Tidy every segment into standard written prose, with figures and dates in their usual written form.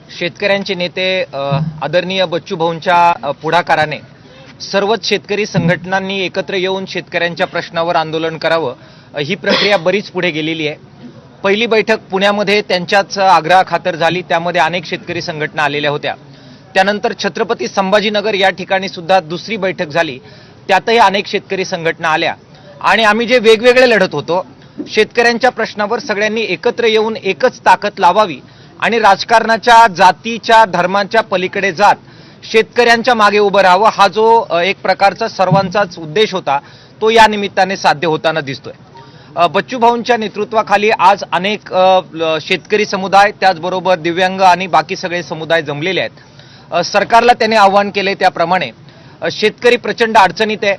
शेतकऱ्यांचे नेते आदरणीय बच्चूभाऊंच्या पुढाकाराने सर्वच शेतकरी संघटनांनी एकत्र येऊन शेतकऱ्यांच्या प्रश्नावर आंदोलन करावं, ही प्रक्रिया बरीच पुढे गेलेली आहे। पहिली बैठक पुण्यामध्ये त्यांच्याच आग्रहाखातर झाली, त्यामध्ये अनेक शेतकरी संघटना आलेल्या होत्या। त्यानंतर छत्रपती संभाजीनगर या ठिकाणी सुद्धा दुसरी बैठक झाली, त्यातही अनेक शेतकरी संघटना आल्या आणि आम्ही जे वेगवेगळे लढत होतो, शेतकऱ्यांच्या प्रश्नावर सगळ्यांनी एकत्र येऊन एकच ताकद लावावी आणि राजकारणाच्या जातीच्या धर्माच्या पलीकडे जात शेतकऱ्यांच्या मागे उभं राहावं, हा जो एक प्रकारचा सर्वांचाच उद्देश होता, तो या निमित्ताने साध्य होताना दिसतोय। बच्चूभाऊंच्या नेतृत्वाखाली आज अनेक शेतकरी समुदाय, त्याचबरोबर दिव्यांग आणि बाकी सगळे समुदाय जमलेले आहेत। सरकारला त्यांनी आव्हान केले त्याप्रमाणे शेतकरी प्रचंड अडचणीत आहे,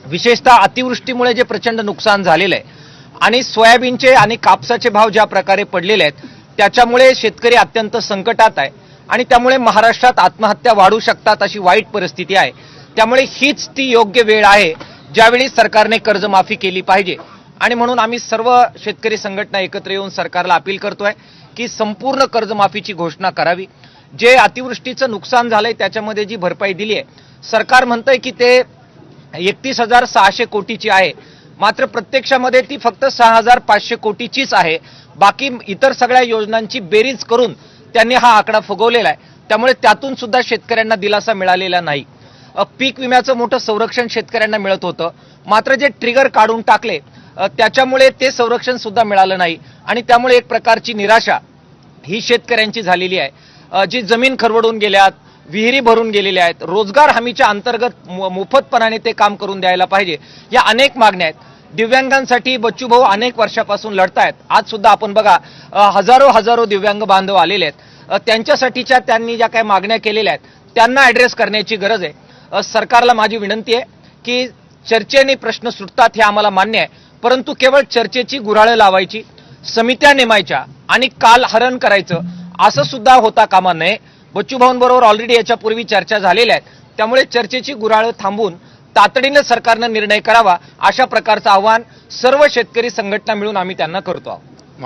विशेषतः अतिवृष्टीमुळे जे प्रचंड नुकसान झालेलं आहे आणि सोयाबीनचे आणि कापसाचे भाव ज्या प्रकारे पडलेले आहेत, त्याच्यामुळे शेतकरी अत्यंत संकटात आहे आणि त्यामुळे महाराष्ट्रात आत्महत्या वाढू शकतात अशी वाईट परिस्थिती आहे। त्यामुळे हीच ती योग्य वेळ आहे ज्यावेळी सरकारने कर्जमाफी केली पाहिजे आणि म्हणून आम्ही सर्व शेतकरी संघटना एकत्र येऊन सरकारला अपील करतोय की संपूर्ण कर्जमाफीची घोषणा करावी। जे अतिवृष्टीचं नुकसान झालंय त्याच्यामध्ये जी भरपाई दिली आहे, सरकार म्हणतंय की ते 31,600 कोटीची आहे, मात्र प्रत्यक्षामध्ये ती फक्त 6,500 कोटीचीच आहे। बाकी इतर सगळ्या योजनांची बेरीज करून त्यांनी हा आकडा फुगवलेला आहे, त्यामुळे त्यातून सुद्धा शेतकऱ्यांना दिलासा मिळालेला नाही। पीक विम्याचं मोठं संरक्षण शेतकऱ्यांना मिळत होतं, मात्र जे ट्रिगर काढून टाकले त्याच्यामुळे ते संरक्षण सुद्धा मिळालं नाही आणि त्यामुळे एक प्रकारची निराशा ही शेतकऱ्यांची झालेली आहे। जी जमीन खरवडून गेल्यात, विहिरी भरून गेलेल्या आहेत, रोजगार हमीच्या अंतर्गत मोफतपणाने ते काम करून द्यायला पाहिजे, या अनेक मागण्या आहेत। दिव्यांगांसाठी बच्चूभाऊ अनेक वर्षापासून लढतायत। आज सुद्धा आपण बघा, हजारो दिव्यांग बांधव आलेले आहेत, त्यांच्यासाठीच्या त्यांनी ज्या काही मागण्या केलेल्या आहेत त्यांना ॲड्रेस करण्याची गरज आहे। सरकारला माझी विनंती आहे की चर्चेने प्रश्न सुटतात हे आम्हाला मान्य आहे, परंतु केवळ चर्चेची गुऱ्हाळं लावायची, समित्या नेमायच्या आणि कालहरण करायचं असं सुद्धा होता कामा नये। बच्चूभाऊंबरोबर ऑलरेडी याच्यापूर्वी चर्चा झालेल्या आहेत, त्यामुळे चर्चेची गुऱ्हाळं थांबून तातडीने सरकारनं निर्णय करावा, अशा प्रकारचं आवाहन सर्व शेतकरी संघटना मिळून आम्ही त्यांना करतो आहोत।